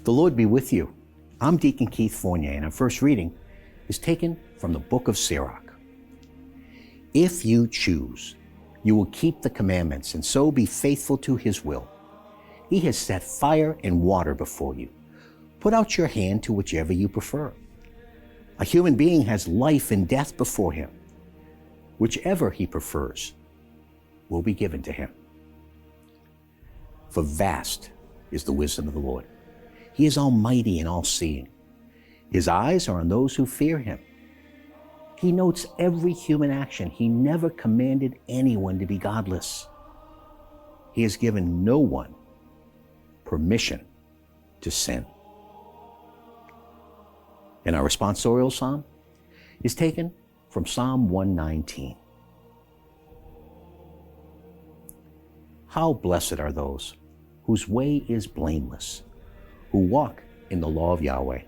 The Lord be with you. I'm Deacon Keith Fournier, and our first reading is taken from the book of Sirach. If you choose, you will keep the commandments and so be faithful to his will. He has set fire and water before you. Put out your hand to whichever you prefer. A human being has life and death before him. Whichever he prefers will be given to him. For vast is the wisdom of the Lord. He is almighty and all-seeing. His eyes are on those who fear him. He notes every human action. He never commanded anyone to be godless. He has given no one permission to sin. And our responsorial psalm is taken from Psalm 119. How blessed are those whose way is blameless, who walk in the law of Yahweh.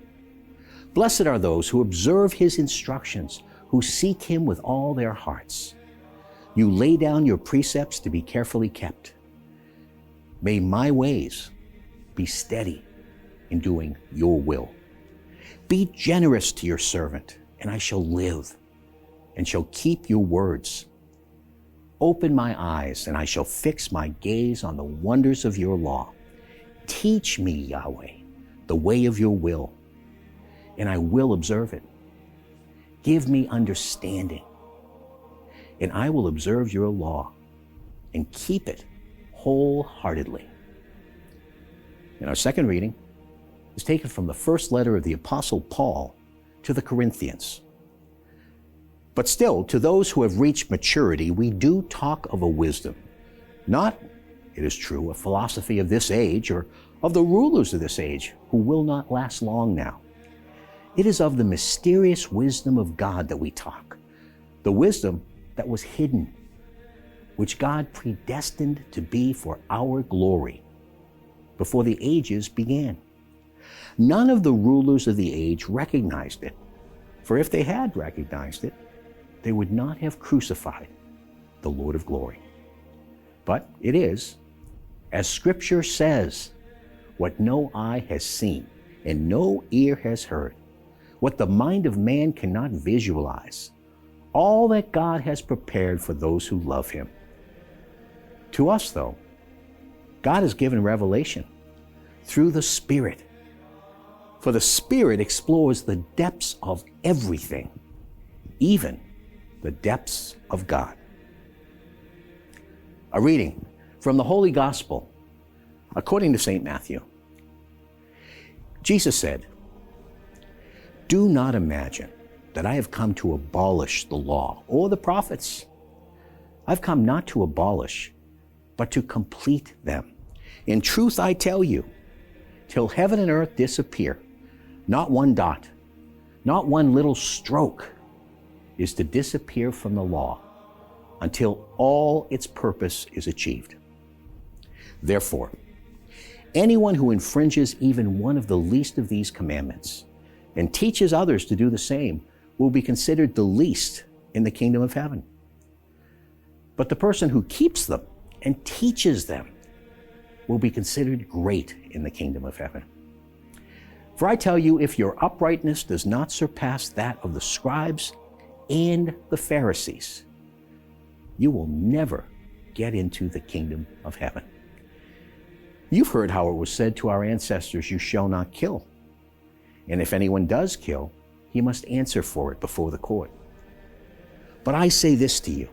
Blessed are those who observe his instructions, who seek him with all their hearts. You lay down your precepts to be carefully kept. May my ways be steady in doing your will. Be generous to your servant, and I shall live, and shall keep your words. Open my eyes, and I shall fix my gaze on the wonders of your law. Teach me, Yahweh, the way of your will, and I will observe it. Give me understanding, and I will observe your law and keep it wholeheartedly. And our second reading is taken from the first letter of the Apostle Paul to the Corinthians. But still, to those who have reached maturity, we do talk of a wisdom, not, it is true, a philosophy of this age or of the rulers of this age who will not last long now. It is of the mysterious wisdom of God that we talk, the wisdom that was hidden, which God predestined to be for our glory before the ages began. None of the rulers of the age recognized it, for if they had recognized it, they would not have crucified the Lord of glory. But it is, as Scripture says, what no eye has seen and no ear has heard, what the mind of man cannot visualize, all that God has prepared for those who love him. To us, though, God has given revelation through the Spirit. For the Spirit explores the depths of everything, even the depths of God. A reading from the Holy Gospel according to St. Matthew. Jesus said, "Do not imagine that I have come to abolish the law or the prophets. I've come not to abolish, but to complete them. In truth, I tell you, till heaven and earth disappear, not one dot, not one little stroke is to disappear from the law until all its purpose is achieved. Therefore, anyone who infringes even one of the least of these commandments and teaches others to do the same will be considered the least in the kingdom of heaven. But the person who keeps them and teaches them will be considered great in the kingdom of heaven. For I tell you, if your uprightness does not surpass that of the scribes and the Pharisees, you will never get into the kingdom of heaven. You've heard how it was said to our ancestors, 'You shall not kill.' And if anyone does kill, he must answer for it before the court. But I say this to you,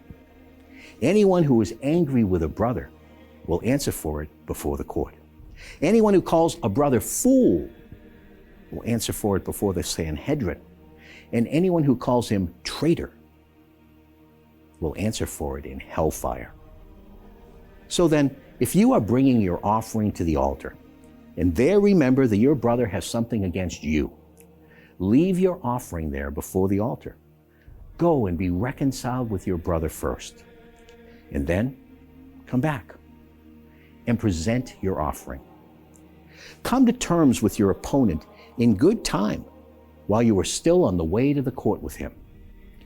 anyone who is angry with a brother will answer for it before the court. Anyone who calls a brother fool will answer for it before the Sanhedrin. And anyone who calls him traitor will answer for it in hellfire. So then, if you are bringing your offering to the altar, and there remember that your brother has something against you, leave your offering there before the altar. Go and be reconciled with your brother first, and then come back and present your offering. Come to terms with your opponent in good time while you are still on the way to the court with him.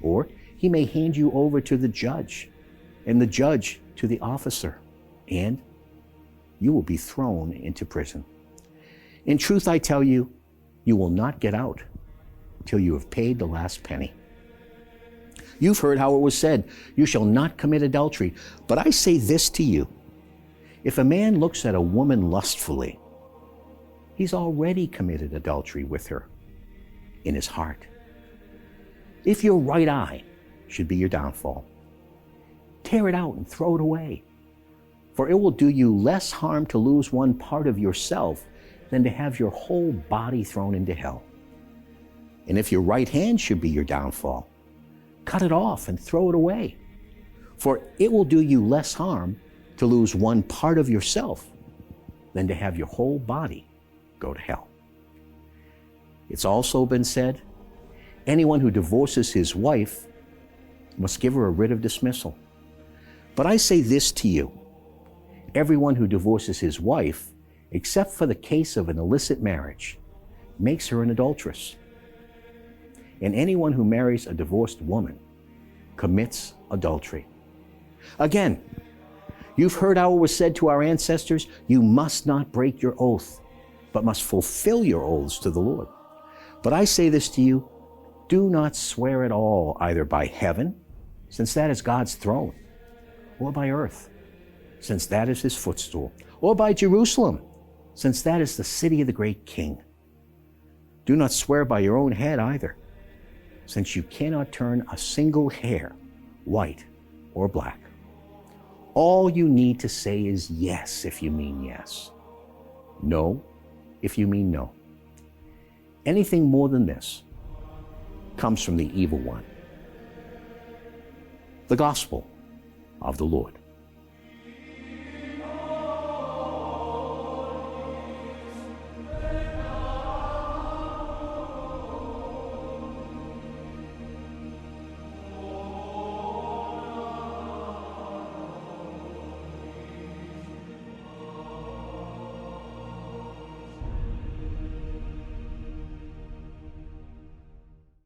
Or he may hand you over to the judge, and the judge to the officer, and you will be thrown into prison. In truth, I tell you, you will not get out till you have paid the last penny. You've heard how it was said, you shall not commit adultery. But I say this to you, if a man looks at a woman lustfully, he's already committed adultery with her in his heart. If your right eye should be your downfall, tear it out and throw it away. For it will do you less harm to lose one part of yourself than to have your whole body thrown into hell. And if your right hand should be your downfall, cut it off and throw it away. For it will do you less harm to lose one part of yourself than to have your whole body go to hell. It's also been said, anyone who divorces his wife must give her a writ of dismissal. But I say this to you, everyone who divorces his wife, except for the case of an illicit marriage, makes her an adulteress. And anyone who marries a divorced woman commits adultery. Again, you've heard how it was said to our ancestors, you must not break your oath, but must fulfill your oaths to the Lord. But I say this to you, do not swear at all, either by heaven, since that is God's throne, or by earth, since that is his footstool, or by Jerusalem, since that is the city of the great King. Do not swear by your own head either, since you cannot turn a single hair white or black. All you need to say is yes if you mean yes, no if you mean no. Anything more than this comes from the evil one. The Gospel of the Lord.